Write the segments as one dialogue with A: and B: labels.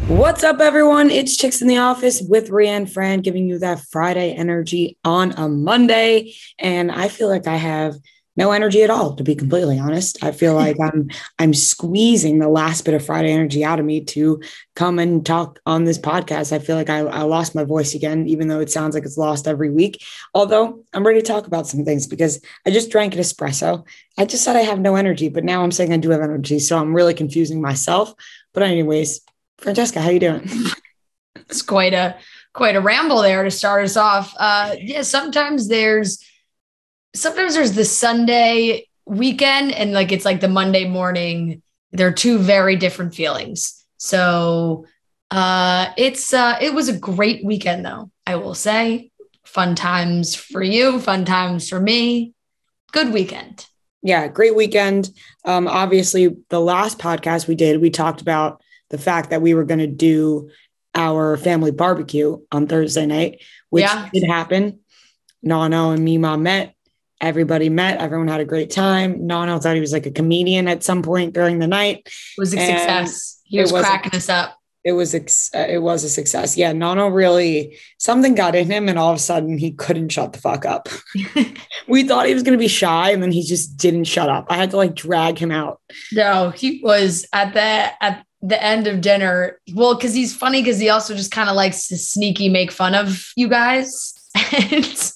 A: What's up, everyone? It's Chicks in the Office with Rianne Fran, giving you that Friday energy on a Monday. And I feel like I have no energy at all, to be completely honest. I feel like I'm squeezing the last bit of Friday energy out of me to come and talk on this podcast. I feel like I lost my voice again, even though it sounds like it's lost every week. Although I'm ready to talk about some things because I just drank an espresso. I just said I have no energy, but now I'm saying I do have energy. So I'm really confusing myself. But anyways, Francesca, how you doing?
B: It's quite a ramble there to start us off. Sometimes there's the Sunday weekend and like it's like the Monday morning. They're two very different feelings. So it was a great weekend though, I will say. Fun times for you, fun times for me. Good weekend.
A: Yeah, great weekend. Obviously, the last podcast we talked about the fact that we were going to do our family barbecue on Thursday night, which did happen. Nano and Mima met. Everybody met. Everyone had a great time. Nano thought he was like a comedian at some point during the night.
B: It was a success. He was cracking us up.
A: It was a success. Yeah, Nano really, something got in him and all of a sudden he couldn't shut the fuck up. We thought he was going to be shy and then he just didn't shut up. I had to like drag him out.
B: No, he was at the end of dinner. Well, because he's funny because he also just kind of likes to sneaky make fun of you guys.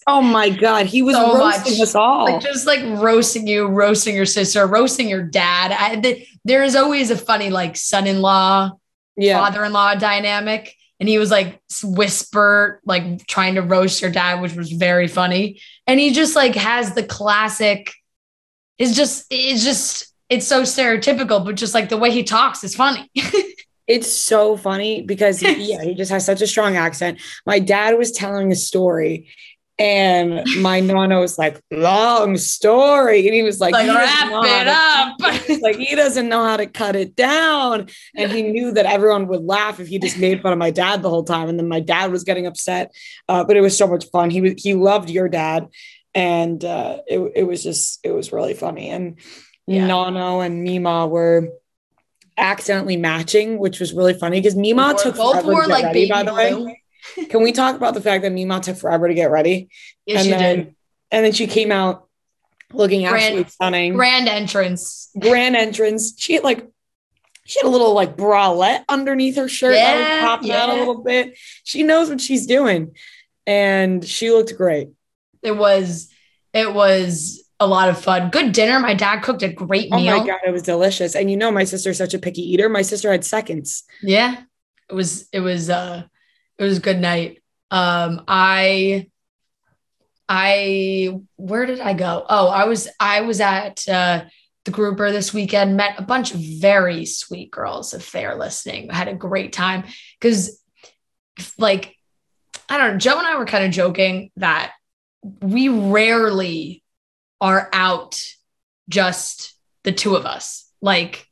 A: Oh my God. He was so roasting us all.
B: Like just like roasting you, roasting your sister, roasting your dad. There is always a funny like son-in-law, father-in-law dynamic. And he was like whisper, like trying to roast your dad, which was very funny. And he just like has the classic, it's so stereotypical, but just like the way he talks is funny.
A: It's so funny because he just has such a strong accent. My dad was telling a story and my nana was like, long story. And he was like
B: wrap it up.
A: Like, he doesn't know how to cut it down. And he knew that everyone would laugh if he just made fun of my dad the whole time. And then my dad was getting upset. But it was so much fun. He loved your dad. And it was really funny. And Nano and Mima were accidentally matching, which was really funny because Mima took forever to get ready, by the way. Can we talk about the fact that Mima took forever to get ready?
B: Yes, she did.
A: And then she came out looking absolutely stunning.
B: Grand entrance.
A: She had a little like bralette underneath her shirt that was popping out a little bit. She knows what she's doing. And she looked great.
B: It was a lot of fun. Good dinner. My dad cooked a great meal.
A: Oh my God, it was delicious. And you know, my sister's such a picky eater. My sister had seconds.
B: Yeah, it was a good night. Where did I go? Oh, I was at the grouper this weekend, met a bunch of very sweet girls. If they're listening, I had a great time because like, I don't know, Joe and I were kind of joking that we rarely are out just the two of us. Like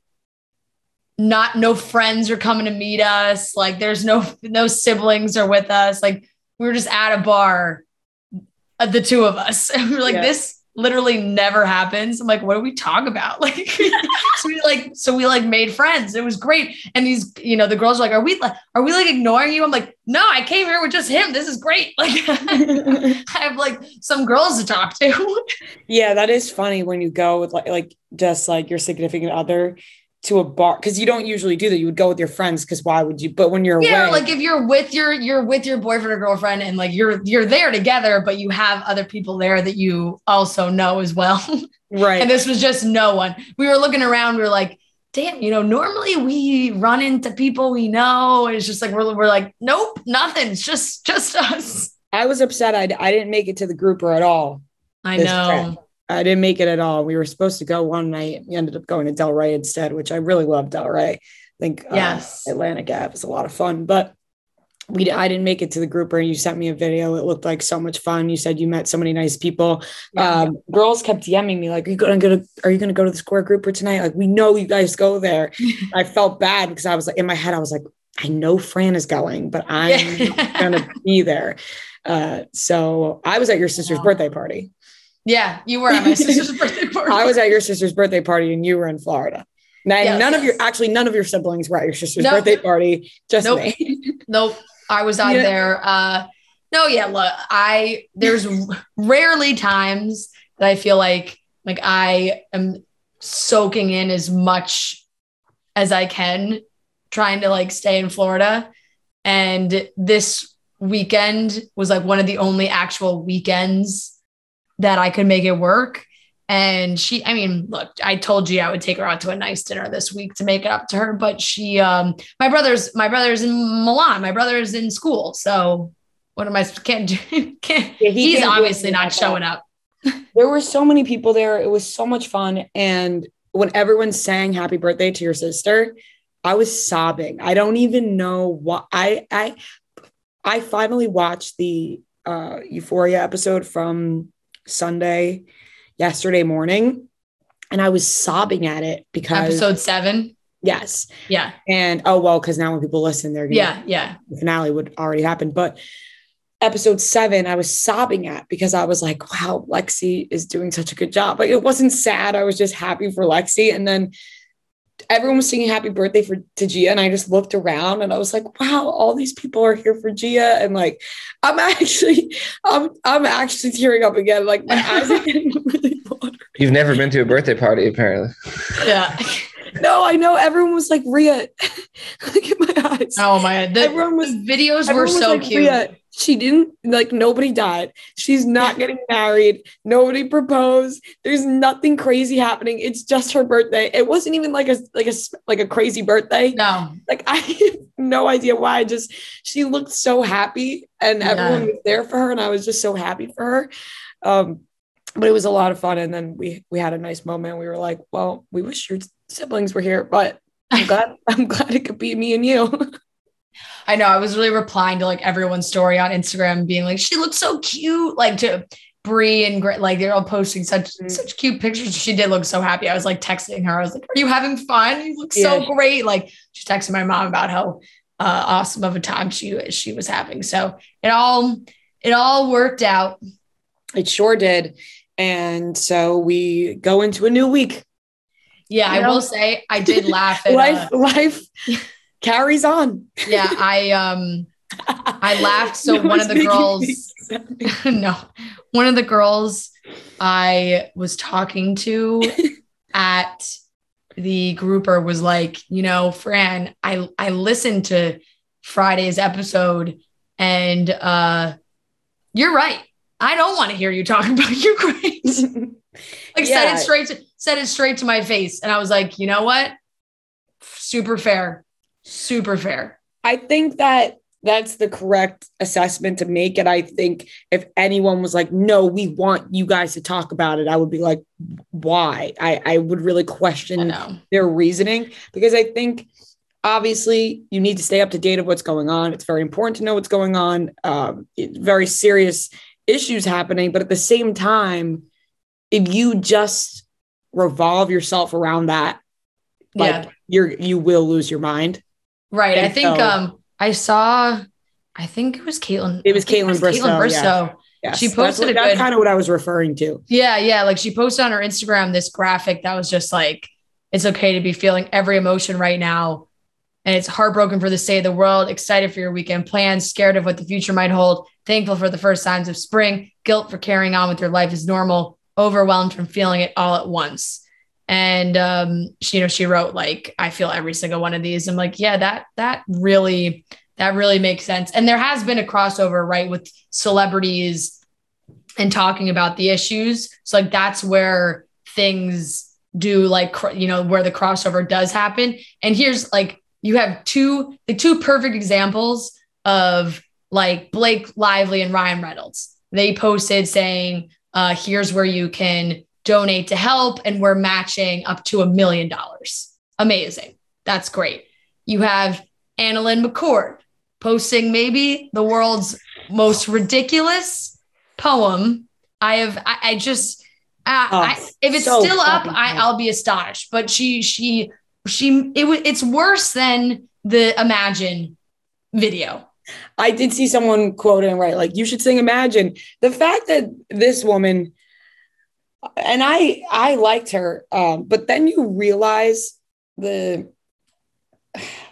B: no friends are coming to meet us. Like there's no siblings are with us. Like we were just at a bar, the two of us. And we're like, this literally never happens. I'm like, what do we talk about? Like, so we made friends. It was great. And these, the girls are like, are we like ignoring you? I'm like, no, I came here with just him. This is great. Like I have like some girls to talk to.
A: Yeah, that is funny when you go with like just like your significant other to a bar, because you don't usually do that. You would go with your friends because why would you? But when you're away,
B: like if you're with your boyfriend or girlfriend and like you're there together, but you have other people there that you also know as well.
A: Right.
B: And this was just no one. We were looking around, we were like, damn, normally we run into people we know. It's just like we're like, nope, nothing. It's just us.
A: I was upset. I didn't make it to the grouper at all.
B: I know.
A: Trip. I didn't make it at all. We were supposed to go one night. We ended up going to Del Rey instead, which I really love Del Rey. I think Atlantic Ave is a lot of fun, but I didn't make it to the grouper. You sent me a video. It looked like so much fun. You said you met so many nice people. Girls kept DMing me like, are you going to go to the square grouper tonight? Like, we know you guys go there. I felt bad because I was like, in my head, I was like, I know Fran is going, but I'm going to be there. So I was at your sister's birthday party.
B: Yeah, you were at my sister's birthday party.
A: I was at your sister's birthday party and you were in Florida. None of your siblings were at your sister's birthday party. Just me.
B: Nope. I was out there. Look, there's rarely times that I feel like I am soaking in as much as I can, trying to like stay in Florida. And this weekend was like one of the only actual weekends that I could make it work. And look, I told you I would take her out to a nice dinner this week to make it up to her. But she, my brother's in Milan. My brother's in school. So what am I, can't do? He's obviously not showing up.
A: There were so many people there. It was so much fun. And when everyone sang happy birthday to your sister, I was sobbing. I don't even know what I finally watched the Euphoria episode from yesterday morning, and I was sobbing at it because
B: episode 7.
A: Yes.
B: Yeah.
A: And because now when people listen, they're gonna, the finale would already happen. But episode 7, I was sobbing at because I was like, wow, Lexi is doing such a good job. Like, it wasn't sad. I was just happy for Lexi. And then everyone was singing happy birthday to Gia. And I just looked around and I was like, wow, all these people are here for Gia. And like, I'm actually tearing up again. Like, my eyes are getting really watery.
C: You've never been to a birthday party, apparently.
B: Yeah.
A: No, I know. Everyone was like, Rhea, look at my eyes.
B: Oh my God. The videos were so like, cute.
A: Rhea, she didn't, like, nobody died. She's not getting married. Nobody proposed. There's nothing crazy happening. It's just her birthday. It wasn't even like a crazy birthday.
B: No.
A: Like, I have no idea why. She looked so happy and everyone was there for her. And I was just so happy for her. But it was a lot of fun. And then we had a nice moment. We were like, well, we wish your siblings were here, but I'm glad it could be me and you.
B: I know. I was really replying to like everyone's story on Instagram being like, she looks so cute. Like, to Brie and like, they're all posting such cute pictures. She did look so happy. I was like texting her. I was like, are you having fun? You look so great. Like, she texted my mom about how awesome of a time she was having. So it all worked out.
A: It sure did. And so we go into a new week.
B: Yeah, I will say I did laugh at
A: life carries on.
B: Yeah, I laughed. So one of the girls I was talking to at the grouper was like, Fran, I listened to Friday's episode and you're right. I don't want to hear you talk about Ukraine. Said it straight to my face. And I was like, you know what? Super fair. Super fair.
A: I think that's the correct assessment to make. And I think if anyone was like, no, we want you guys to talk about it, I would be like, why? I would really question their reasoning, because I think obviously you need to stay up to date of what's going on. It's very important to know what's going on. Very serious issues happening. But at the same time, if you just revolve yourself around that, you will lose your mind.
B: Right. And I think I think it was Caitlin.
A: It was Caitlin Bristow.
B: Yeah. She posted
A: that's kind of what I was referring to.
B: Yeah. Like, she posted on her Instagram this graphic that was just like, it's okay to be feeling every emotion right now. And it's heartbroken for the state of the world, excited for your weekend plans, scared of what the future might hold, thankful for the first signs of spring, guilt for carrying on with your life as normal, overwhelmed from feeling it all at once. And she wrote like, I feel every single one of these. I'm like, yeah, that really makes sense. And there has been a crossover, right, with celebrities and talking about the issues. So like, that's where things do like, where the crossover does happen. And here's like, you have two perfect examples of like Blake Lively and Ryan Reynolds. They posted saying, here's where you can donate to help, and we're matching up to $1 million. Amazing. That's great. You have Annalyn McCord posting maybe the world's most ridiculous poem. If it's still up, I'll be astonished. But it's worse than the Imagine video.
A: I did see someone quoting, right, like, you should sing Imagine. The fact that this woman, and I liked her, but then you realize the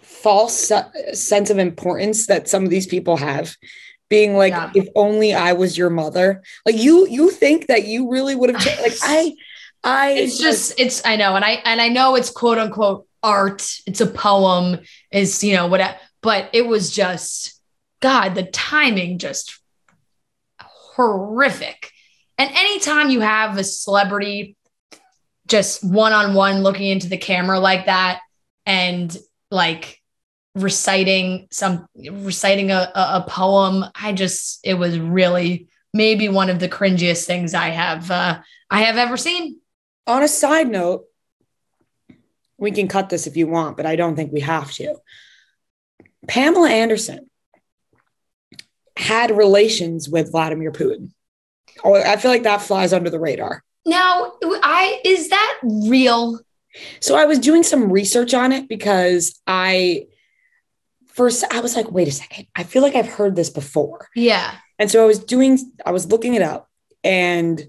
A: false sense of importance that some of these people have, being like, if only I was your mother. Like you think that you really would have changed. Like I
B: know. And I know it's quote unquote art. It's a poem, is, you know, whatever, but it was just, God, the timing just horrific. And anytime you have a celebrity just one-on-one looking into the camera like that and like reciting a poem, it was really maybe one of the cringiest things I have ever seen.
A: On a side note, we can cut this if you want, but I don't think we have to. Pamela Anderson had relations with Vladimir Putin. Oh, I feel like that flies under the radar.
B: Now, is that real?
A: So I was doing some research on it because I was like, wait a second. I feel like I've heard this before.
B: Yeah.
A: And so I was looking it up, and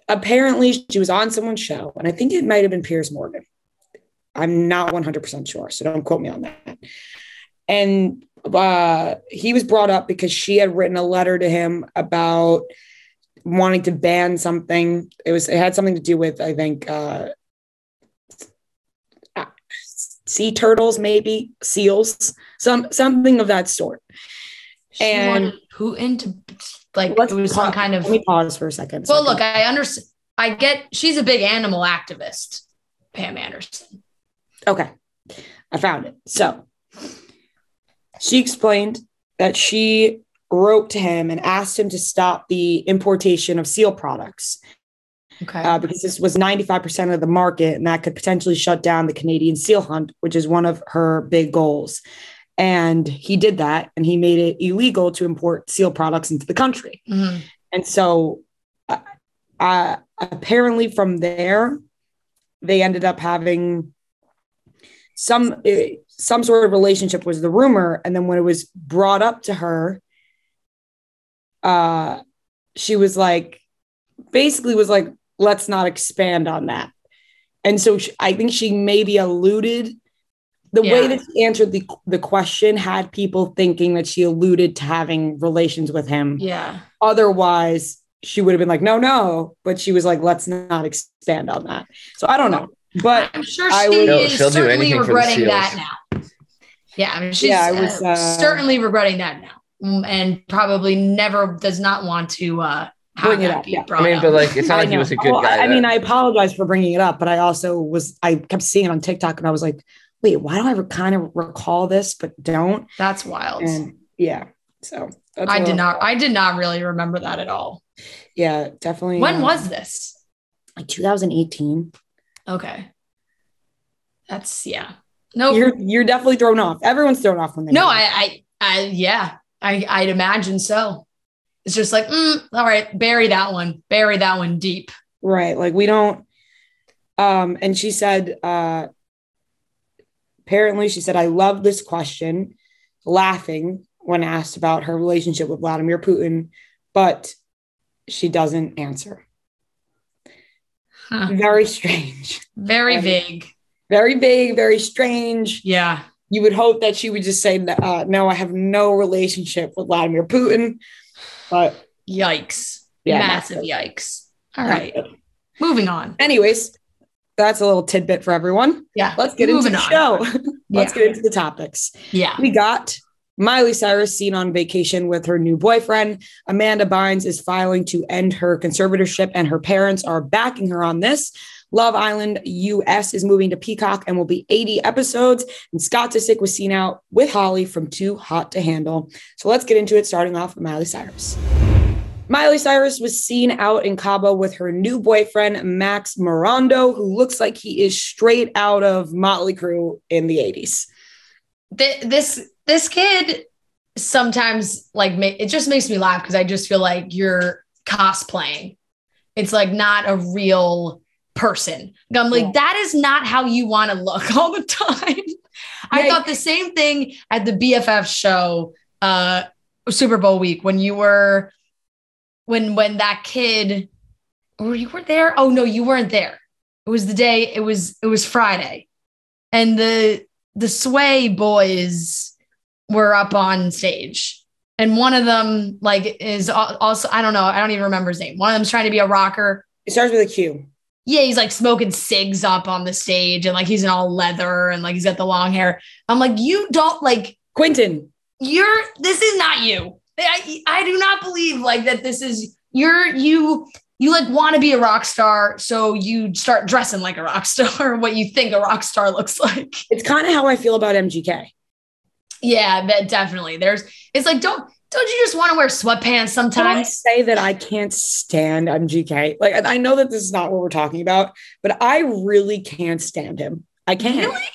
A: apparently she was on someone's show, and I think it might have been Piers Morgan. I'm not 100% sure, so don't quote me on that. And he was brought up because she had written a letter to him about wanting to ban something. It had something to do with, I think, sea turtles, maybe seals, something of that sort.
B: She wanted Putin to, like, it was some kind of.
A: Let me pause for a second.
B: Well, look, I understand. I get she's a big animal activist, Pam Anderson.
A: Okay, I found it. So she explained that she wrote to him and asked him to stop the importation of seal products.
B: Okay.
A: Because this was 95% of the market, and that could potentially shut down the Canadian seal hunt, which is one of her big goals. And he did that, and he made it illegal to import seal products into the country.
B: Mm-hmm.
A: And so apparently from there, they ended up having some sort of relationship, was the rumor. And then when it was brought up to her, she was like, basically was like, let's not expand on that. And so I think she maybe alluded, the way that she answered the question had people thinking that she alluded to having relations with him.
B: Yeah.
A: Otherwise, she would have been like, no. But she was like, let's not expand on that. So I don't know. But
B: I'm sure she'll certainly regretting that now. Yeah, I mean, she's certainly regretting that now, and probably does not want to
A: bring it up. Yeah.
C: I mean, but like, it's not like he was a good guy.
A: I mean, I apologize for bringing it up, but I also I kept seeing it on TikTok, and I was like, wait, why do I kind of recall this, but don't?
B: That's wild.
A: And yeah, so
B: I did not really remember that at all.
A: Yeah, definitely.
B: When was this?
A: Like 2018.
B: Okay. That's No,
A: you're definitely thrown off. Everyone's thrown off when they.
B: No, I'd imagine so. It's just like, all right, bury that one deep.
A: Right. Like we don't. And she said, apparently she said, I love this question, laughing when asked about her relationship with Vladimir Putin, but she doesn't answer.
B: Huh.
A: Very strange.
B: Very vague.
A: Very vague, very strange.
B: Yeah.
A: You would hope that she would just say, no, I have no relationship with Vladimir Putin. But
B: yikes. Yeah, massive yikes. All right. Moving on.
A: Anyways, that's a little tidbit for everyone.
B: Yeah.
A: Let's get into the show. Let's get into the topics.
B: Yeah.
A: We got Miley Cyrus seen on vacation with her new boyfriend. Amanda Bynes is filing to end her conservatorship, and her parents are backing her on this. Love Island US is moving to Peacock and will be 80 episodes. And Scott Disick was seen out with Holly from Too Hot to Handle. So let's get into it, starting off with Miley Cyrus. Miley Cyrus was seen out in Cabo with her new boyfriend, Maxx Morando, who looks like he is straight out of Motley Crue in the 80s.
B: This kid sometimes, like, it just makes me laugh because I just feel like you're cosplaying. It's like not a real person. I'm like, that is not how you want to look all the time. I thought the same thing at the BFF show, Super Bowl week, when you were, when that kid, or you were there. Oh no, you weren't there. It was the day, it was Friday. And the Sway boys were up on stage. And one of them like is also, I don't know, I don't even remember his name. One of them's trying to be a rocker.
A: It starts with a Q.
B: Yeah, he's like smoking cigs up on the stage and like he's in all leather and like he's got the long hair. I'm like, you don't like
A: Quentin.
B: This is not you. I do not believe like that. This is you like want to be a rock star. So you start dressing like a rock star, what you think a rock star looks like.
A: It's kind of how I feel about MGK.
B: Yeah, that definitely it's like, don't you just want to wear sweatpants sometimes?
A: I say that I can't stand MGK. Like, I know that this is not what we're talking about, but I really can't stand him. I can't. Really?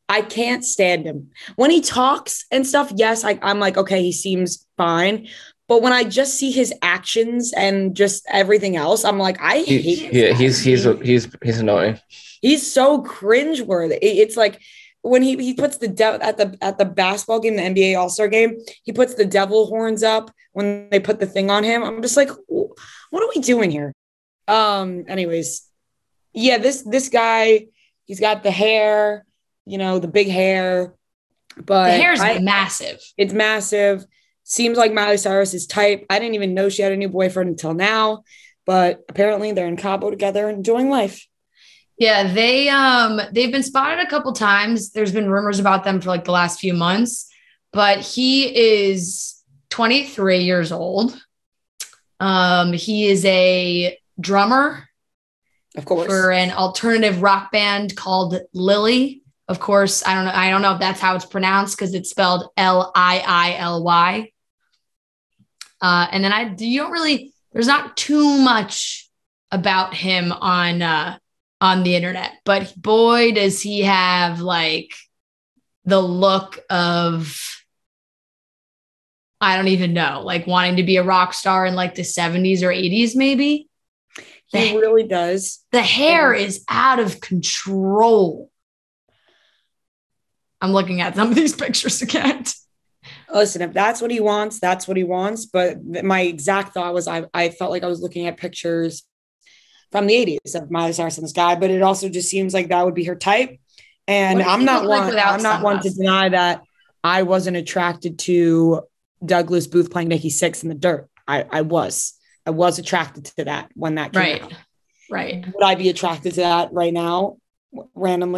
A: I can't stand him. When he talks and stuff, yes, I'm like, okay, he seems fine. But when I just see his actions and just everything else, I'm like, I hate him.
C: Yeah, he's annoying.
A: He's so cringeworthy. It's like when he puts the at the basketball game, the NBA All-Star game, he puts the devil horns up when they put the thing on him. I'm just like, what are we doing here? Anyways, yeah, this guy, he's got the hair, the big hair, but
B: the hair's massive.
A: It's massive. Seems like Miley Cyrus's type. I didn't even know she had a new boyfriend until now, but apparently they're in Cabo together enjoying life.
B: Yeah, they've been spotted a couple times. There's been rumors about them for like the last few months, but he is 23 years old. He is a drummer,
A: of course,
B: for an alternative rock band called Lily. Of course, I don't know if that's how it's pronounced because it's spelled Lily. And then there's not too much about him on the internet, but boy, does he have like the look of, I don't even know, like wanting to be a rock star in like the 70s or 80s, maybe.
A: He really does.
B: The hair is out of control. I'm looking at some of these pictures again.
A: Listen, if that's what he wants, that's what he wants. But my exact thought was I felt like I was looking at pictures from the 80s of Miley Cyrus and this guy, but it also just seems like that would be her type. And I'm not one to deny that I wasn't attracted to Douglas Booth playing Nikki Sixx in The Dirt. I was attracted to that when that came out.
B: Right.
A: Would I be attracted to that right now? Random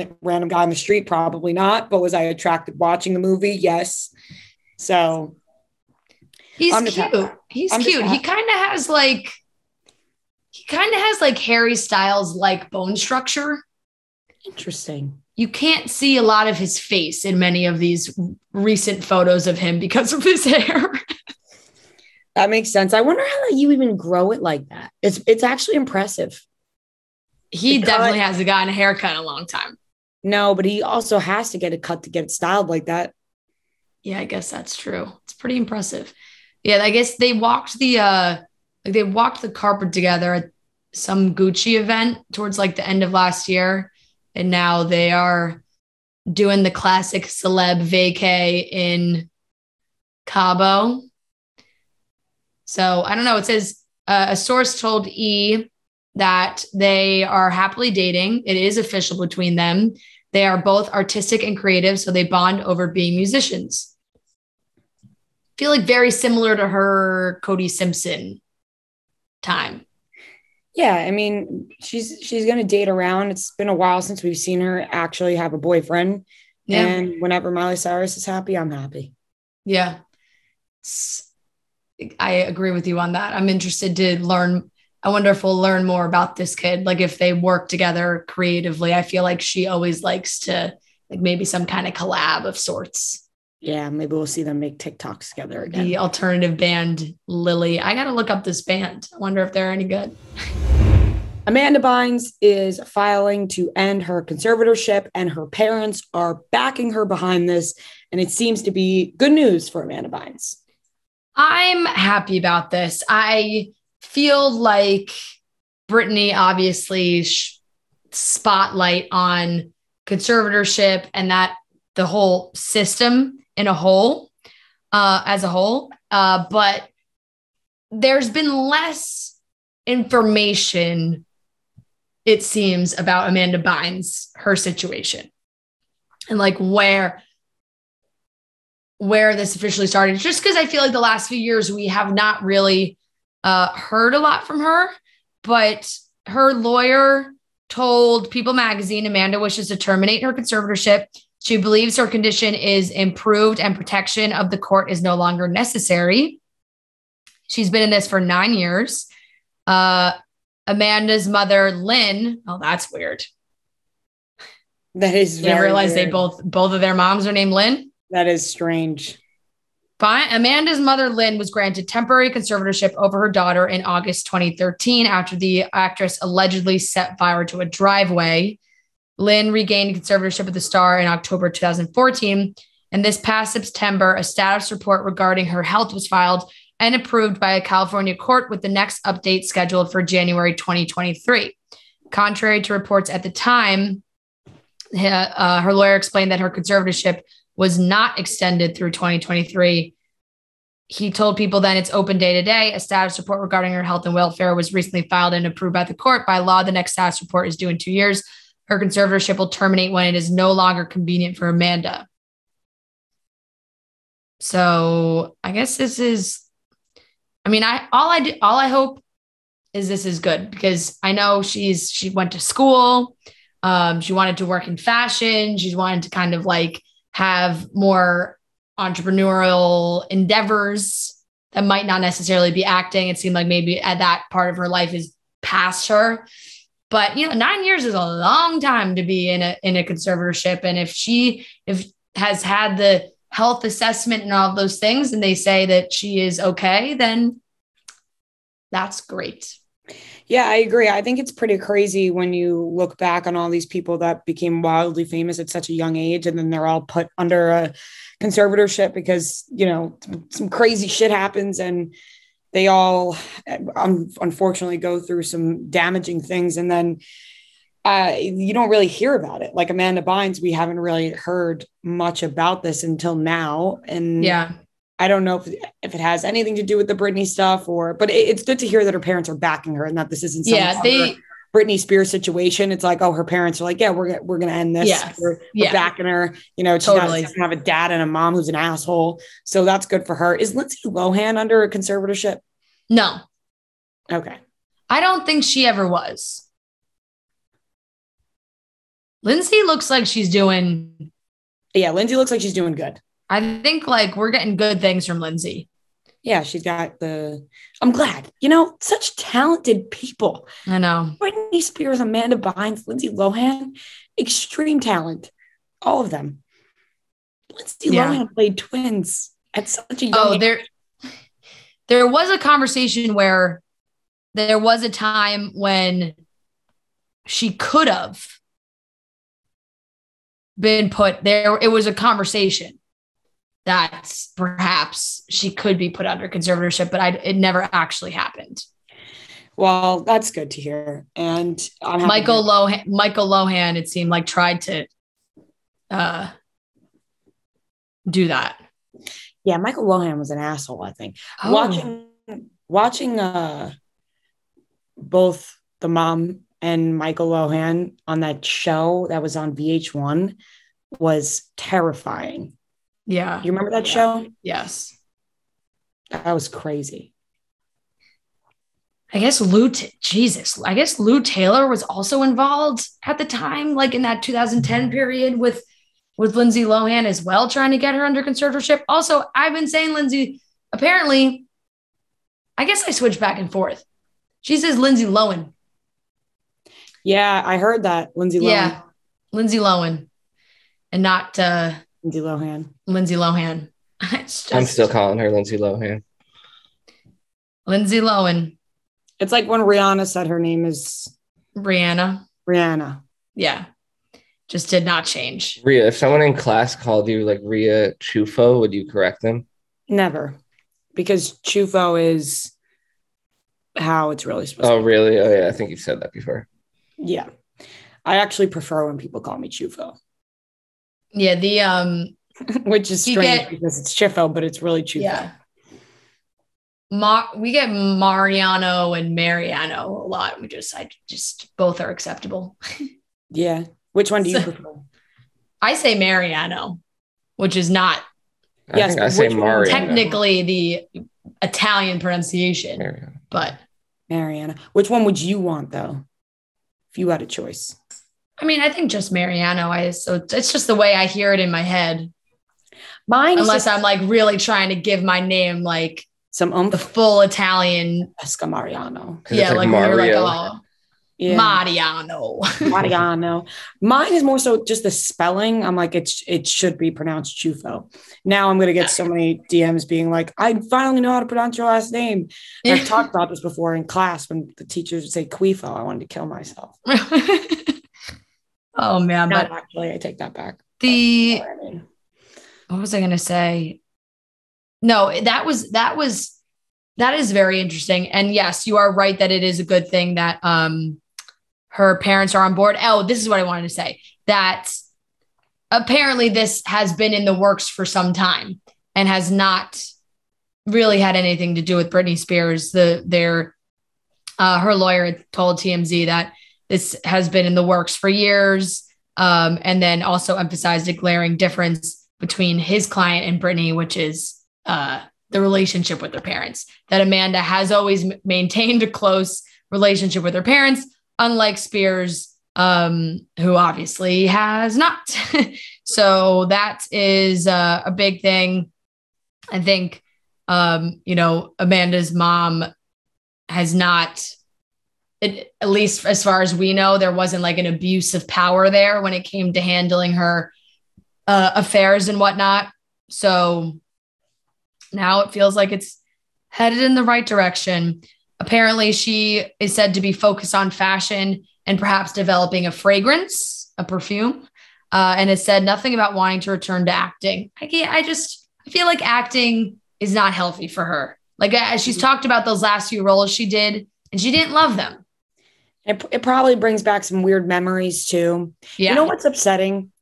A: guy on the street? Probably not. But was I attracted watching the movie? Yes. So
B: he's cute. He's cute. He kind of has like Harry Styles like bone structure.
A: Interesting.
B: You can't see a lot of his face in many of these recent photos of him because of his hair.
A: That makes sense. I wonder how you even grow it like that. It's actually impressive.
B: He definitely hasn't gotten a haircut in a long time.
A: No, but he also has to get a cut to get it styled like that.
B: Yeah, I guess that's true. It's pretty impressive. Yeah, I guess they walked the carpet together at some Gucci event towards like the end of last year. And now they are doing the classic celeb vacay in Cabo. So I don't know. It says a source told E! that they are happily dating. It is official between them. They are both artistic and creative, so they bond over being musicians. Feel like very similar to her Cody Simpson time.
A: Yeah, I mean, she's going to date around. It's been a while since we've seen her actually have a boyfriend. Yeah. And whenever Miley Cyrus is happy, I'm happy.
B: Yeah. I agree with you on that. I'm interested to learn. I wonder if we'll learn more about this kid. Like if they work together creatively. I feel like she always likes to like maybe some kind of collab of sorts.
A: Yeah, maybe we'll see them make TikToks together again.
B: The alternative band Lily. I got to look up this band. I wonder if they're any good.
A: Amanda Bynes is filing to end her conservatorship, and her parents are backing her behind this. And it seems to be good news for Amanda Bynes.
B: I'm happy about this. I feel like Britney obviously spotlight on conservatorship and that the whole system in a whole, as a whole. But there's been less information it seems, about Amanda Bynes, her situation, and like where this officially started. Just because I feel like the last few years we have not really heard a lot from her, but her lawyer told People Magazine Amanda wishes to terminate her conservatorship. She believes her condition is improved and protection of the court is no longer necessary. She's been in this for 9 years. Amanda's mother, Lynn. Oh, that's weird.
A: That is.
B: Didn't realize weird. They both of their moms are named Lynn.
A: That is strange.
B: Amanda's mother, Lynn, was granted temporary conservatorship over her daughter in August 2013 after the actress allegedly set fire to a driveway. Lynn regained conservatorship of the star in October 2014. And this past September, a status report regarding her health was filed and approved by a California court, with the next update scheduled for January 2023. Contrary to reports at the time, her lawyer explained that her conservatorship was not extended through 2023. He told People then it's open day to day. A status report regarding her health and welfare was recently filed and approved by the court. By law, the next status report is due in 2 years. Her conservatorship will terminate when it is no longer convenient for Amanda. So I guess this is, I mean, all I hope is this is good, because I know she went to school. She wanted to work in fashion. She's wanted to kind of like have more entrepreneurial endeavors that might not necessarily be acting. It seemed like maybe at that part of her life is past her, but 9 years is a long time to be in a conservatorship. And if has had the health assessment and all of those things, and they say that she is okay, then that's great.
A: Yeah, I agree. I think it's pretty crazy when you look back on all these people that became wildly famous at such a young age, and then they're all put under a conservatorship because, some crazy shit happens, and they all unfortunately go through some damaging things. And then you don't really hear about it. Like Amanda Bynes, we haven't really heard much about this until now. And
B: yeah,
A: I don't know if it has anything to do with the Britney stuff, but it's good to hear that her parents are backing her and that this isn't some Britney Spears situation. It's like, oh, her parents are like, yeah, we're going to end this.
B: Yes.
A: We're backing her. She
B: totally
A: doesn't have a dad and a mom who's an asshole. So that's good for her. Is Lindsay Lohan under a conservatorship?
B: No.
A: Okay.
B: I don't think she ever was. Lindsay looks like she's doing.
A: Yeah, Lindsay looks like she's doing good.
B: I think like we're getting good things from Lindsay.
A: Yeah, she's got I'm glad, such talented people.
B: I know.
A: Britney Spears, Amanda Bynes, Lindsay Lohan, extreme talent. All of them. Lindsay Lohan played twins at such a young age.
B: There was a conversation where there was a time when she could have been put there. It was a conversation that perhaps she could be put under conservatorship, but it never actually happened.
A: Well, that's good to hear. And
B: Michael Lohan, it seemed like, tried to do that.
A: Yeah, Michael Lohan was an asshole, I think.
B: Oh.
A: Watching both the mom and Michael Lohan on that show that was on VH1 was terrifying.
B: Yeah.
A: You remember that show?
B: Yes.
A: That was crazy.
B: I guess Lou Taylor was also involved at the time, like in that 2010 period with Lindsay Lohan as well, trying to get her under conservatorship. Also, I've been saying Lindsay, apparently, I guess I switched back and forth. She says Lindsay Lohan.
A: Yeah, I heard that. Lindsay Lohan.
B: Yeah, Lindsay Lohan. And not
A: Lindsay Lohan.
B: Lindsay Lohan.
C: I'm still calling her Lindsay Lohan.
B: Lindsay Lohan.
A: It's like when Rihanna said her name is
B: Rihanna. Yeah. Just did not change.
C: Rhea, if someone in class called you like Rhea Chufo, would you correct them?
A: Never. Because Chufo is how it's really supposed to be.
C: Oh, really? Oh, yeah. I think you've said that before.
A: Yeah. I actually prefer when people call me Chufo.
B: Yeah,
A: which is strange because it's Chifo, but it's really Chufo.
B: Yeah. We get Mariano and Mariano a lot. I just both are acceptable.
A: Yeah. Which one do you prefer?
B: I say Mariano, which is not.
C: I think I say Mariano.
B: Technically the Italian pronunciation,
C: Mariano.
B: but
A: Mariana. Which one would you want though? If you had a choice.
B: I mean, I think just Mariano. So it's just the way I hear it in my head.
A: Mine,
B: unless I'm like really trying to give my name like
A: some
B: the full Italian.
A: Esca Mariano.
B: Yeah, like
C: Mario.
B: We're like, oh,
A: yeah. Mariano. Mine is more so just the spelling. I'm like, it should be pronounced Chufo. Now I'm gonna get so many DMs being like, I finally know how to pronounce your last name. I've talked about this before in class when the teachers would say Quifo. I wanted to kill myself.
B: Oh man,
A: but actually I take that back.
B: What was I gonna say? No, that is very interesting. And yes, you are right that it is a good thing that her parents are on board. Oh, this is what I wanted to say. That apparently this has been in the works for some time and has not really had anything to do with Britney Spears. Her lawyer told TMZ that this has been in the works for years, and then also emphasized a glaring difference between his client and Britney, which is the relationship with their parents. That Amanda has always maintained a close relationship with her parents, unlike Spears, who obviously has not. So that is a big thing. I think, Amanda's mom has not, at least as far as we know, there wasn't like an abuse of power there when it came to handling her affairs and whatnot. So now it feels like it's headed in the right direction. Apparently she is said to be focused on fashion and perhaps developing a fragrance, a perfume. And it said nothing about wanting to return to acting. I feel like acting is not healthy for her. Like she's talked about those last few roles she did and she didn't love them.
A: It probably brings back some weird memories too. Yeah. You know what's upsetting?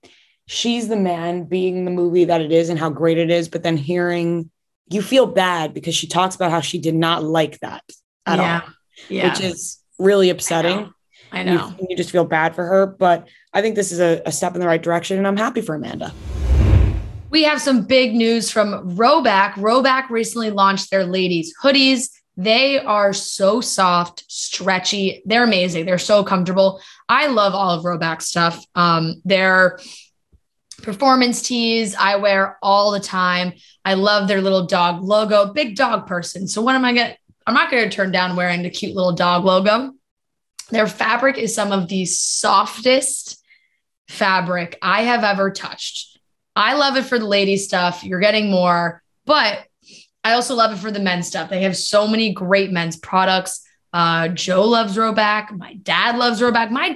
A: She's the man being the movie that it is and how great it is. But then you feel bad because she talks about how she did not like that at all, which is really upsetting.
B: I know.
A: You just feel bad for her. But I think this is a step in the right direction and I'm happy for Amanda.
B: We have some big news from Rhoback. Rhoback recently launched their ladies hoodies. They are so soft, stretchy. They're amazing. They're so comfortable. I love all of Rhoback's stuff. Their performance tees I wear all the time. I love their little dog logo. Big dog person. So what am I going? I'm not going to turn down wearing the cute little dog logo. Their fabric is some of the softest fabric I have ever touched. I love it for the lady stuff. You're getting more, but I also love it for the men's stuff. They have so many great men's products. Joe loves Rhoback. My dad loves Rhoback. I'm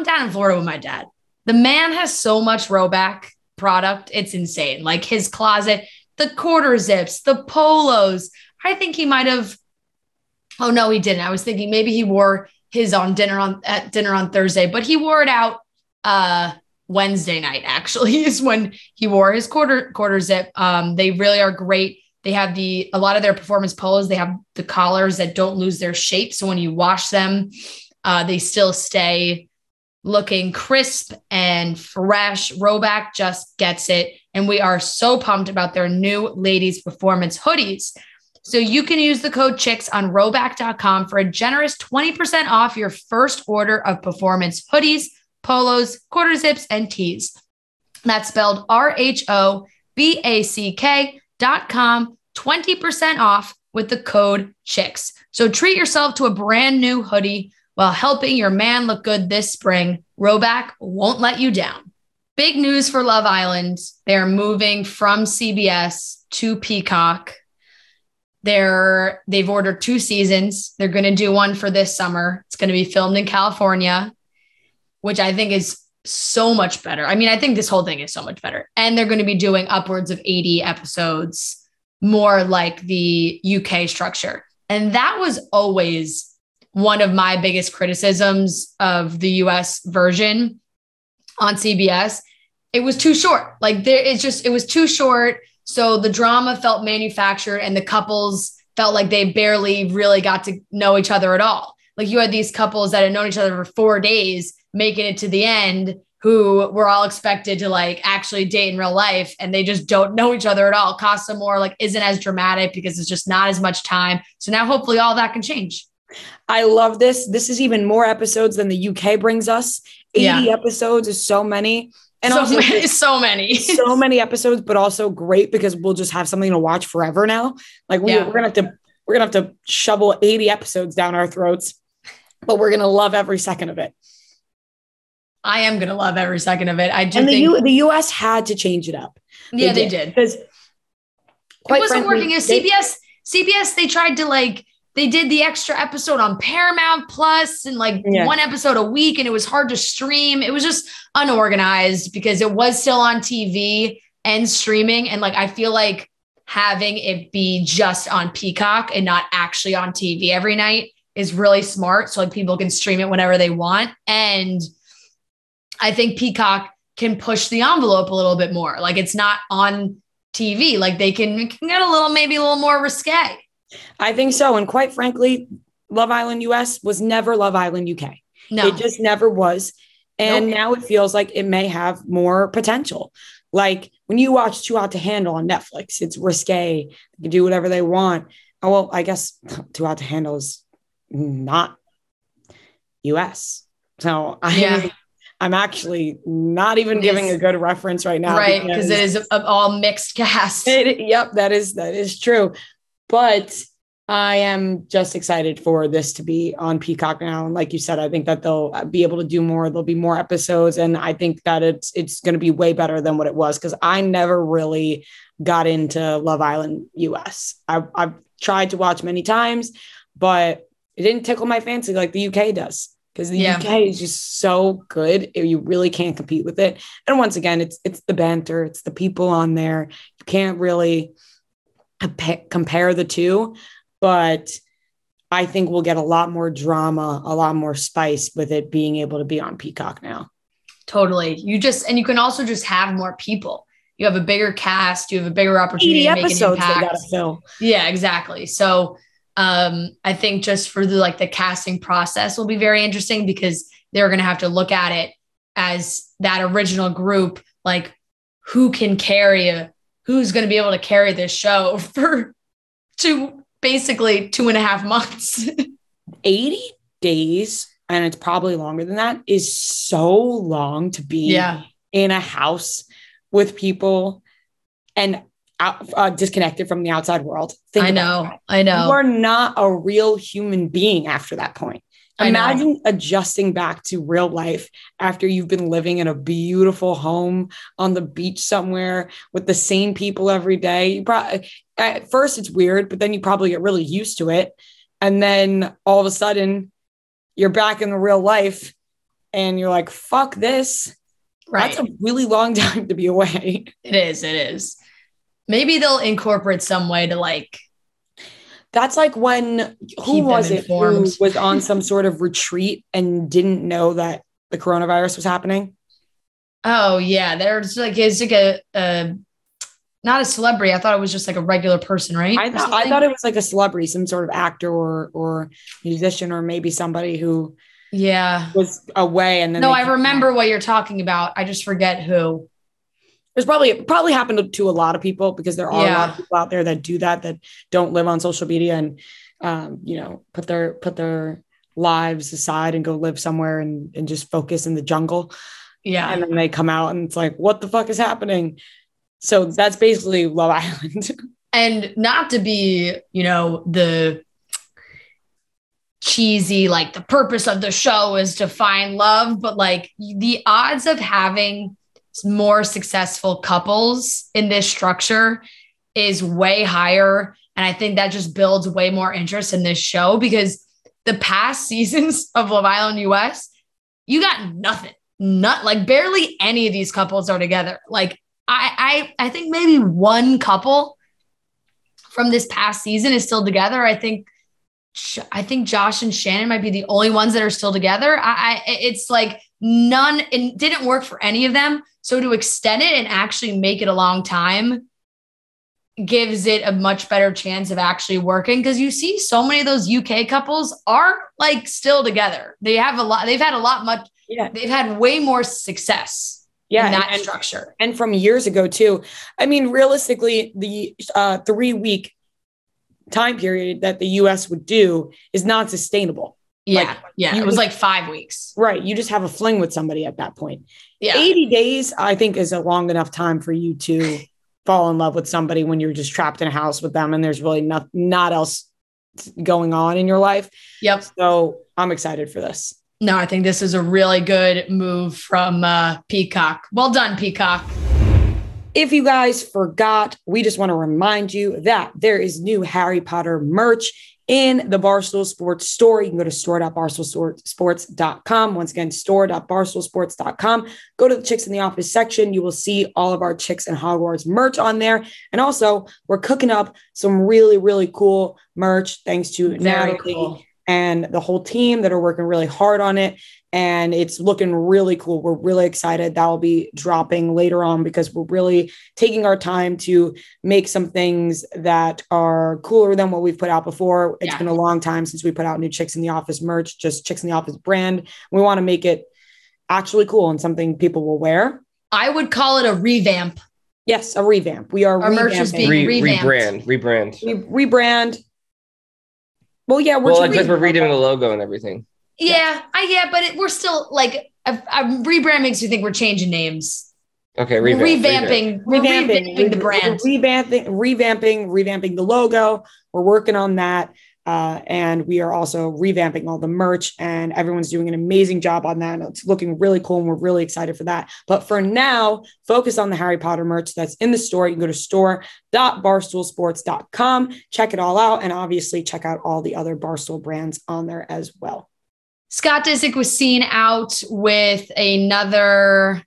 B: down in Florida with my dad. The man has so much Rhoback product. It's insane. Like his closet, the quarter zips, the polos. I think he might have. Oh no, he didn't. I was thinking maybe he wore his at dinner on Thursday, but he wore it out Wednesday night. Actually, is when he wore his quarter zip. They really are great. They have a lot of their performance polos. They have the collars that don't lose their shape, so when you wash them, they still stay looking crisp and fresh. Rhoback just gets it. And we are so pumped about their new ladies performance hoodies. So you can use the code CHICKS on rhoback.com for a generous 20% off your first order of performance hoodies, polos, quarter zips, and tees. That's spelled RHOBACK.com, 20% off with the code CHICKS. So treat yourself to a brand new hoodie while helping your man look good this spring. Rhoback won't let you down. Big news for Love Island. They're moving from CBS to Peacock. They've ordered 2 seasons. They're going to do one for this summer. It's going to be filmed in California, which I think is so much better. I mean, I think this whole thing is so much better. And they're going to be doing upwards of 80 episodes, more like the UK structure. And that was always one of my biggest criticisms of the US version on CBS. It was too short. Like it was too short. So the drama felt manufactured and the couples felt like they barely really got to know each other at all. Like you had these couples that had known each other for 4 days, making it to the end, who were all expected to like actually date in real life. And they just don't know each other at all. Casa Amor like isn't as dramatic because it's just not as much time. So now hopefully all that can change.
A: I love this. This is even more episodes than the UK brings us. 80 episodes is so many. And
B: so
A: also
B: many, so
A: many episodes, but also great because we'll just have something to watch forever now. Like we're gonna have to shovel 80 episodes down our throats, but we're gonna love every second of it.
B: I am gonna love every second of it. I do.
A: And
B: think
A: the US had to change it up.
B: Yeah, they did
A: because
B: it wasn't working. As CBS, they tried to like. They did the extra episode on Paramount Plus and like one episode a week, and it was hard to stream. It was just unorganized because it was still on TV and streaming. And like, I feel like having it be just on Peacock and not actually on TV every night is really smart. So like people can stream it whenever they want. And I think Peacock can push the envelope a little bit more. Like it's not on TV. Like they can get maybe a little more risque.
A: I think so. And quite frankly, Love Island US was never Love Island UK.
B: No,
A: it just never was. And now it feels like it may have more potential. Like when you watch Too Hot to Handle on Netflix, it's risque. They can do whatever they want. Oh, well, I guess Too Hot to Handle is not US. So I'm actually not even giving a good reference right now.
B: Right. Because it is all mixed cast.
A: Yep. That is true. But I am just excited for this to be on Peacock now. And like you said, I think that they'll be able to do more. There'll be more episodes. And I think that it's going to be way better than what it was. Because I never really got into Love Island US. I've tried to watch many times, but it didn't tickle my fancy like the UK does. Because the UK is just so good. You really can't compete with it. And once again, it's the banter. It's the people on there. You can't really compare the two, but I think we'll get a lot more drama, a lot more spice with it being able to be on Peacock now.
B: Totally. And you can also just have more people. You have a bigger cast, you have a bigger opportunity to make an impact. They gotta fill. Yeah, exactly. So I think just for the casting process will be very interesting because they're going to have to look at it as that original group, like who's going to be able to carry this show for basically 2.5 months. 80 days, and it's probably longer than that, is so long to be in a house with people and disconnected from the outside world. I know. You are not a real human being after that point. Imagine adjusting back to real life after you've been living in a beautiful home on the beach somewhere with the same people every day. At first it's weird, but then you probably get really used to it. And then all of a sudden you're back in the real life and you're like, fuck this. Right. That's a really long time to be away. It is. Maybe they'll incorporate some way to
A: that's like when, who was on some sort of retreat and didn't know that the coronavirus was happening?
B: Oh yeah. There's it's a not a celebrity. I thought it was just like a regular person, right?
A: I thought it was like a celebrity, some sort of actor or musician, or maybe somebody who was away. And then
B: I remember what you're talking about. I just forget who.
A: There's probably happened to a lot of people because there are a lot of people out there that do that don't live on social media and, put their lives aside and go live somewhere and just focus in the jungle. Yeah. And then they come out and it's like, what the fuck is happening? So that's basically Love Island.
B: And not to be, the cheesy, like the purpose of the show is to find love, but like the odds of having more successful couples in this structure is way higher. And I think that just builds way more interest in this show because the past seasons of Love Island US, you got nothing, barely any of these couples are together. Like I think maybe one couple from this past season is still together. I think Josh and Shannon might be the only ones that are still together. It's like none, it didn't work for any of them. So to extend it and actually make it a long time, gives it a much better chance of actually working, because you see so many of those UK couples are like still together. They've had way more success in that structure.
A: And from years ago too. I mean, realistically, the 3-week time period that the US would do is not sustainable.
B: It was like 5 weeks.
A: Right. You just have a fling with somebody at that point.
B: Yeah.
A: 80 days, I think, is a long enough time for you to fall in love with somebody when you're just trapped in a house with them and there's really not else going on in your life.
B: Yep.
A: So I'm excited for this.
B: No, I think this is a really good move from Peacock. Well done, Peacock.
A: If you guys forgot, we just want to remind you that there is new Harry Potter merch in the Barstool Sports store. You can go to store.barstoolsports.com. Once again, store.barstoolsports.com. Go to the Chicks in the Office section. You will see all of our Chicks and Hogwarts merch on there. And also, we're cooking up some really, really cool merch thanks to Natalie and the whole team that are working really hard on it. And it's looking really cool. We're really excited. That will be dropping later on because we're really taking our time to make some things that are cooler than what we've put out before. It's been a long time since we put out new Chicks in the Office merch, just Chicks in the Office brand. We want to make it actually cool and something people will wear.
B: I would call it a revamp.
A: Yes, a revamp. We are
B: our merch is being revamped.
C: Rebrand.
A: Well, yeah,
C: because we're redoing the logo and everything.
B: Yeah, but we're still like a rebrand makes me think we're changing names.
C: Okay,
B: revamping the brand,
A: revamping the logo. We're working on that, and we are also revamping all the merch. And everyone's doing an amazing job on that. And it's looking really cool, and we're really excited for that. But for now, focus on the Harry Potter merch that's in the store. You can go to store.barstoolsports.com, check it all out, and obviously check out all the other Barstool brands on there as well.
B: Scott Disick was seen out with another,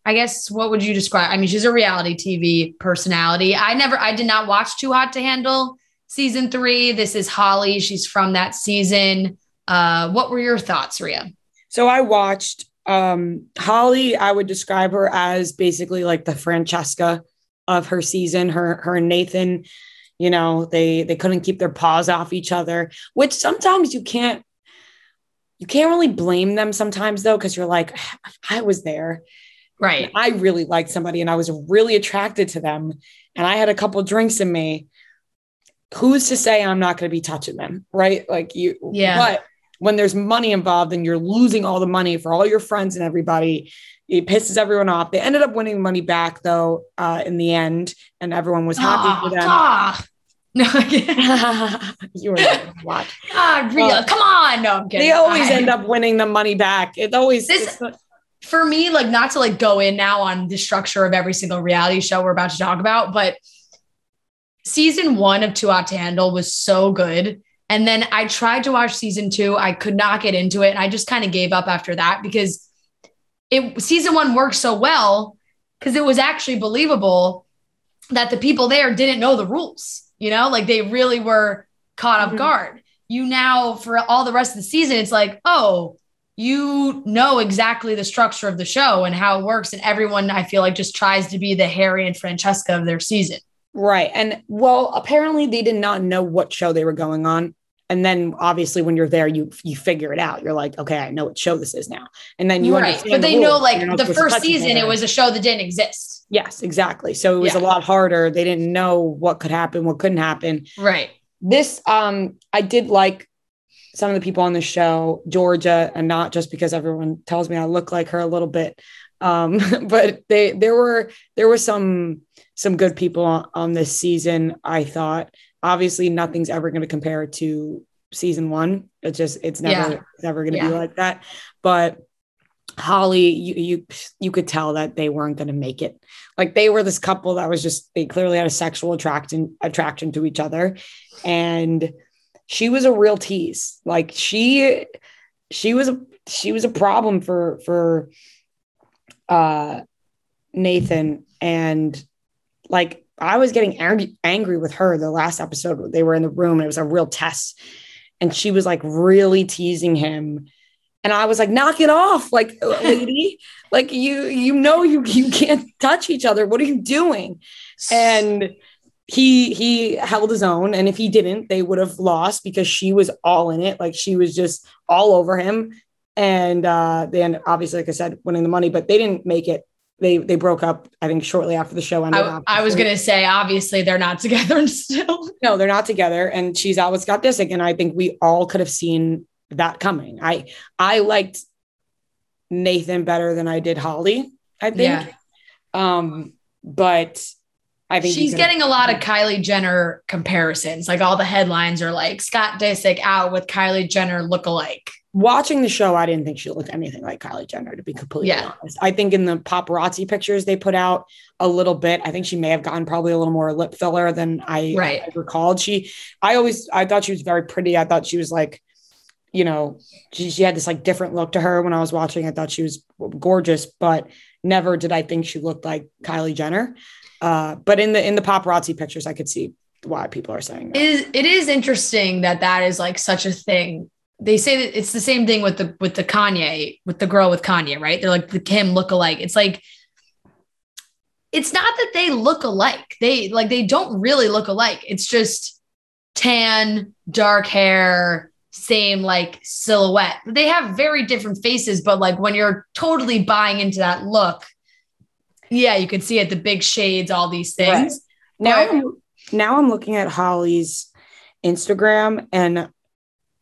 B: I guess, what would you describe? I mean, she's a reality TV personality. I did not watch Too Hot to Handle season 3. This is Holly. She's from that season. What were your thoughts, Rhea?
A: So I watched Holly. I would describe her as basically like the Francesca of her season. Her and Nathan, they couldn't keep their paws off each other, which sometimes you can't really blame them sometimes though, because you're like, I was there.
B: Right.
A: I really liked somebody and I was really attracted to them and I had a couple drinks in me. Who's to say I'm not going to be touching them? Right. Like but when there's money involved and you're losing all the money for all your friends and everybody, it pisses everyone off. They ended up winning money back though, in the end, and everyone was happy for them.
B: No,
A: you were a lot.
B: God, Rhea, come on. No, I'm kidding.
A: They always end up winning the money back. It always
B: for me, like, not to like go in now on the structure of every single reality show we're about to talk about, but season 1 of Too Hot to Handle was so good. And then I tried to watch season 2. I could not get into it. And I just kind of gave up after that because season 1 worked so well because it was actually believable that the people there didn't know the rules. Like they really were caught off guard. Now for all the rest of the season, it's like, oh, you know exactly the structure of the show and how it works. And everyone, I feel like, just tries to be the Harry and Francesca of their season.
A: Right. And well, apparently they did not know what show they were going on. And then obviously when you're there, you figure it out. You're like, okay, I know what show this is now. And then you understand.
B: But they know, like, the first season, it was a show that didn't exist.
A: Yes, exactly. So it was a lot harder. They didn't know what could happen, what couldn't happen.
B: Right.
A: This, I did like some of the people on the show, Georgia, and not just because everyone tells me I look like her a little bit. But there were some good people on this season. I thought, obviously nothing's ever going to compare to season 1. It's never going to be like that. But Holly, you could tell that they weren't going to make it. Like they were this couple that was just, they clearly had a sexual attraction to each other. And she was a real tease. Like she was a problem for Nathan. And like, I was getting angry with her the last episode. They were in the room and it was a real test. And she was like really teasing him. And I was like, knock it off, like, lady, like you can't touch each other. What are you doing? And he held his own. And if he didn't, they would have lost because she was all in it. Like she was just all over him. And then obviously, like I said, winning the money, but they didn't make it. They broke up, I think, shortly after the show ended.
B: I was going to say, obviously, they're not together still.
A: No, they're not together. And she's out with Scott Disick. And I think we all could have seen that coming. I liked Nathan better than I did Holly, I think. Yeah. But I think
B: she's getting a lot of Kylie Jenner comparisons. Like all the headlines are like Scott Disick out with Kylie Jenner lookalike.
A: Watching the show, I didn't think she looked anything like Kylie Jenner, to be completely honest. I think in the paparazzi pictures they put out a little bit, I think she may have gotten probably a little more lip filler than I recalled. I thought she was very pretty. I thought she was like, you know, she had this like different look to her when I was watching. I thought she was gorgeous, but never did I think she looked like Kylie Jenner. But in the paparazzi pictures, I could see why people are saying that.
B: It is interesting that is like such a thing. They say that it's the same thing with the Kanye, with the girl with Kanye, right? They're like the Kim look-alike. It's like, it's not that they look alike. They don't really look alike. It's just tan, dark hair, same like silhouette. They have very different faces, but like when you're totally buying into that look, yeah, you can see it, the big shades, all these things.
A: Right. Now I'm looking at Holly's Instagram and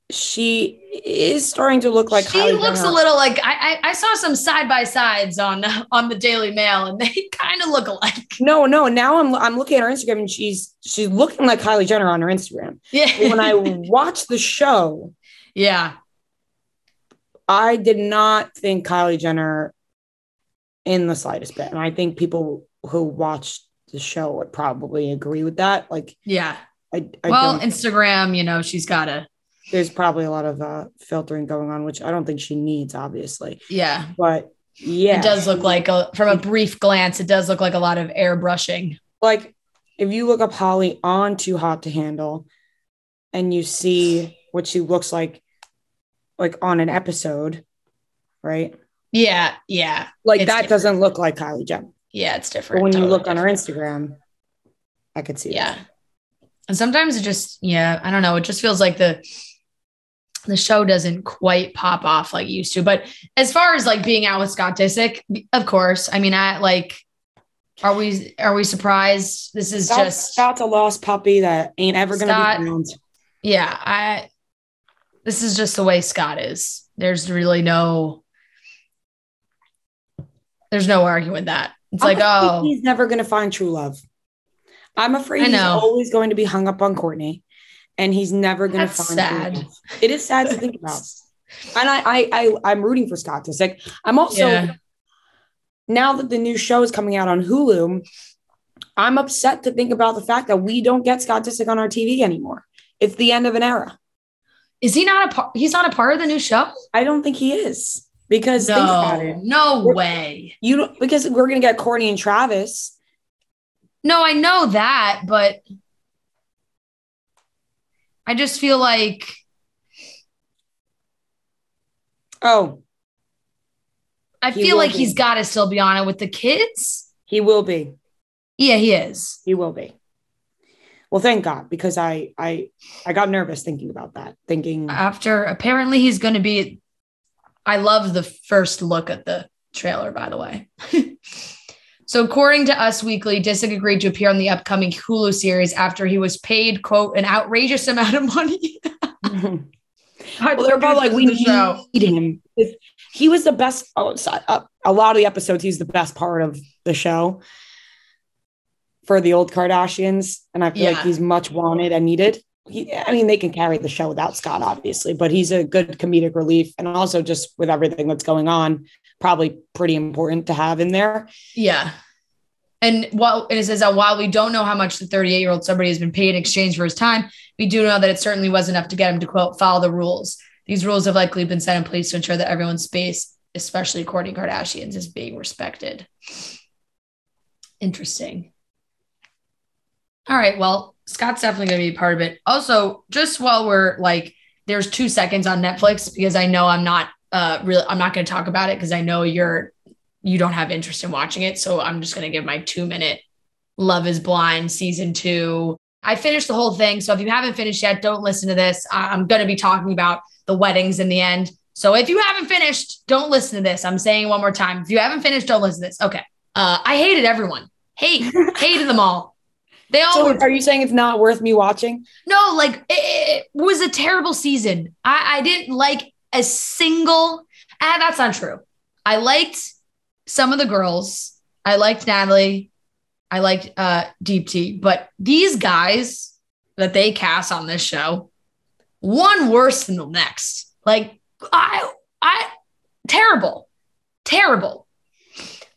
A: she is starting to look like
B: she looks a little like I saw some side-by-sides on the Daily Mail and they kind of look alike.
A: No. Now I'm looking at her Instagram and she's looking like Kylie Jenner on her Instagram.
B: Yeah.
A: When I watched the show, I did not think Kylie Jenner in the slightest bit. And I think people who watched the show would probably agree with that. Like,
B: yeah.
A: Well,
B: Instagram, you know, there's
A: probably a lot of filtering going on, which I don't think she needs, obviously.
B: Yeah.
A: But yeah.
B: It does look like, from a brief glance, it does look like a lot of airbrushing.
A: Like, if you look up Holly on Too Hot to Handle and you see what she looks like on an episode, right?
B: Yeah.
A: Like, that different. Doesn't look like Kylie Jenner.
B: Yeah, it's different.
A: But when you look on her Instagram, I could see
B: that. And sometimes it just, I don't know. It just feels like the show doesn't quite pop off like it used to. But as far as like being out with Scott Disick, of course, I mean, are we surprised? This is
A: Scott's a lost puppy that ain't ever going to be found.
B: Yeah. This is just the way Scott is. There's really there's no arguing that. It's
A: he's never going to find true love. I'm afraid he's always going to be hung up on Courtney. And he's never going to find sad. It is sad to think about. And I'm rooting for Scott Disick. I'm also, now that the new show is coming out on Hulu, I'm upset to think about the fact that we don't get Scott Disick on our TV anymore. It's the end of an era.
B: Is he he's not a part of the new show?
A: I don't think he is. Because think about it.
B: No way.
A: Because we're going to get Courtney and Travis.
B: No, I know that, but I just feel like. I feel like he's got to still be on it with the kids.
A: He will be.
B: Yeah, he is.
A: He will be. Well, thank God, because I got nervous thinking about that.
B: After apparently he's going to be. I love the first look at the trailer, by the way. So according to Us Weekly, Disick agreed to appear on the upcoming Hulu series after he was paid, quote, an outrageous amount of money.
A: Well, they're about like, we need him. He was the best. A lot of the episodes, he's the best part of the show for the old Kardashians. And I feel like he's much wanted and needed. They can carry the show without Scott, obviously, but he's a good comedic relief. And also just with everything that's going on, probably pretty important to have in there.
B: Yeah. And it says that while we don't know how much the 38-year-old celebrity has been paid in exchange for his time, we do know that it certainly was enough to get him to, quote, follow the rules. These rules have likely been set in place to ensure that everyone's space, especially Kourtney Kardashian's, is being respected. Interesting. All right. Well, Scott's definitely going to be a part of it. Also, just while we're like, there's 2 seconds on Netflix, because I know I'm not really, I'm not going to talk about it because I know you don't have interest in watching it. So I'm just going to give my 2-minute Love is Blind season 2. I finished the whole thing. So if you haven't finished yet, don't listen to this. I'm going to be talking about the weddings in the end. So if you haven't finished, don't listen to this. I'm saying it one more time. If you haven't finished, don't listen to this. Okay. I hated everyone. Hated them all. They all
A: So are you saying it's not worth me watching?
B: No, like it was a terrible season. I didn't like a single, that's not true. I liked some of the girls. I liked Natalie. I liked Deep T, but these guys that they cast on this show, one worse than the next. Like I terrible.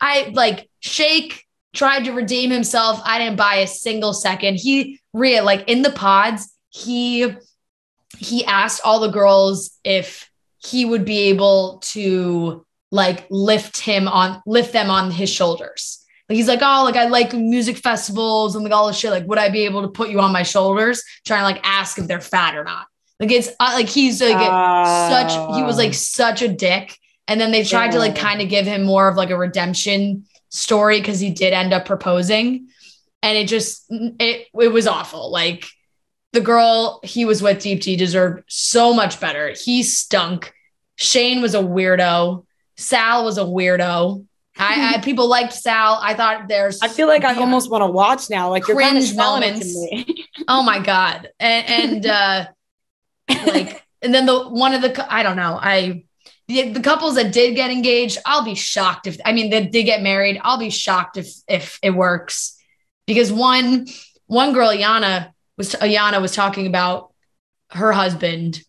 B: I like Shake tried to redeem himself. I didn't buy a single second. Rhea, like in the pods, he asked all the girls if he would be able to like lift them on his shoulders. Like he's like, oh, like I like music festivals and like all this shit. Like, would I be able to put you on my shoulders? Trying to like ask if they're fat or not. Like it's like he's like he was like such a dick. And then they tried to like kind of give him more of like a redemption story because he did end up proposing. And it was awful. Like the girl he was with, Deep T, deserved so much better. He stunk. Shane was a weirdo. Sal was a weirdo. People liked Sal. I thought
A: I feel like I almost want to watch now. Like you're kind of
B: moments. Oh my God. And like, and then I don't know. The couples that did get engaged, I'll be shocked they did get married. I'll be shocked if it works because one girl, Ayana was talking about her husband,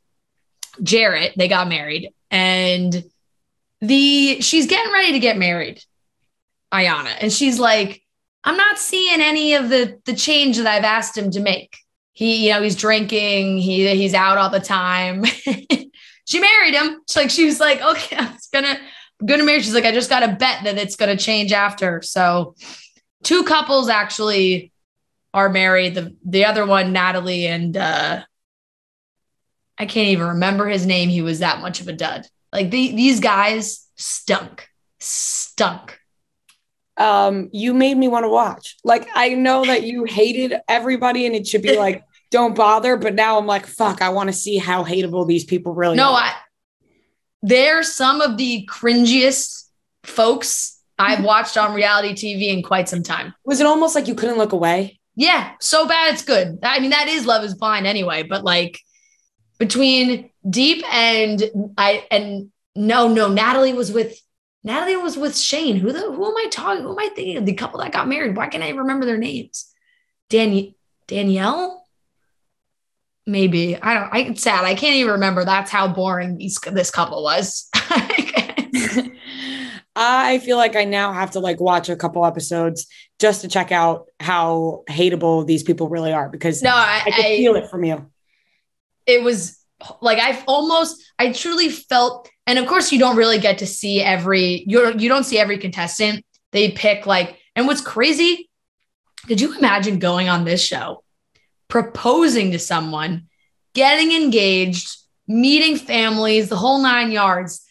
B: Jarrett. They got married and she's getting ready to get married, Ayana. And she's like, I'm not seeing any of the change that I've asked him to make. He's drinking. He's out all the time. She married him. She was like, okay, I'm gonna marry. She's like, I just got to bet that it's going to change after. So 2 couples actually are married. The other one, Natalie, and I can't even remember his name. He was that much of a dud. Like these guys stunk.
A: You made me want to watch. Like, I know that you hated everybody and it should be like, don't bother. But now I'm like, fuck, I want to see how hateable these people really are.
B: They're some of the cringiest folks I've watched on reality TV in quite some time.
A: Was it almost like you couldn't look away?
B: Yeah. So bad. It's good. I mean, that is Love is Blind anyway, but like between Deep Natalie was with Shane. Who am I talking? Who am I thinking of? The couple that got married. Why can't I remember their names? Danielle? Maybe. It's sad. I can't even remember. That's how boring this couple was.
A: I feel like I now have to like watch a couple episodes just to check out how hateable these people really are because I can feel it from you.
B: It was like I truly felt, and of course you don't really get to see you don't see every contestant. They pick like, and what's crazy, could you imagine going on this show, proposing to someone, getting engaged, meeting families, the whole 9 yards,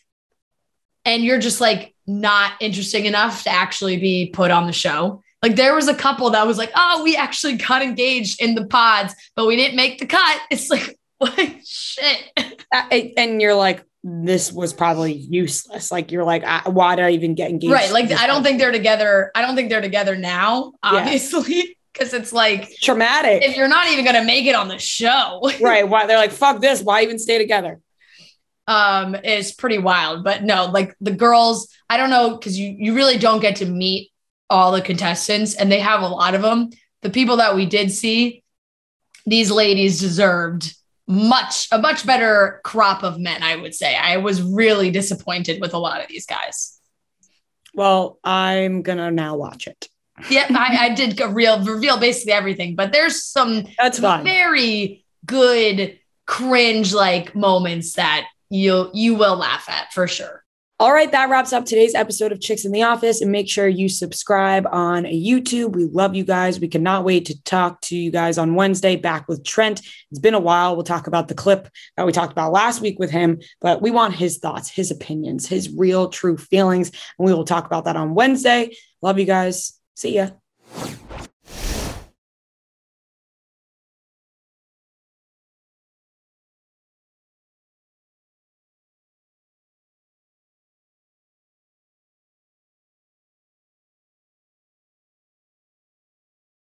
B: and you're just like not interesting enough to actually be put on the show? Like there was a couple that was like, oh, we actually got engaged in the pods, but we didn't make the cut. It's like, what shit.
A: And you're like, this was probably useless. Like you're like, why did I even get engaged?
B: Right. Like I don't think they're together. I don't think they're together now, obviously, because it's like
A: traumatic.
B: If you're not even going to make it on the show.
A: Right. Why they're like, fuck this. Why even stay together?
B: Is pretty wild. But no, like the girls, I don't know, because you really don't get to meet all the contestants, and they have a lot of them. The people that we did see, these ladies deserved a much better crop of men, I would say. I was really disappointed with a lot of these guys.
A: Well, I'm going to now watch it.
B: Yeah, I did reveal basically everything, but there's some very good cringe like moments that you will laugh at for sure.
A: All right, that wraps up today's episode of Chicks in the Office, and make sure you subscribe on YouTube. We love you guys. We cannot wait to talk to you guys on Wednesday, back with Trent. It's been a while. We'll talk about the clip that we talked about last week with him, but we want his thoughts, his opinions, his real, true feelings, and we will talk about that on Wednesday. Love you guys. See ya.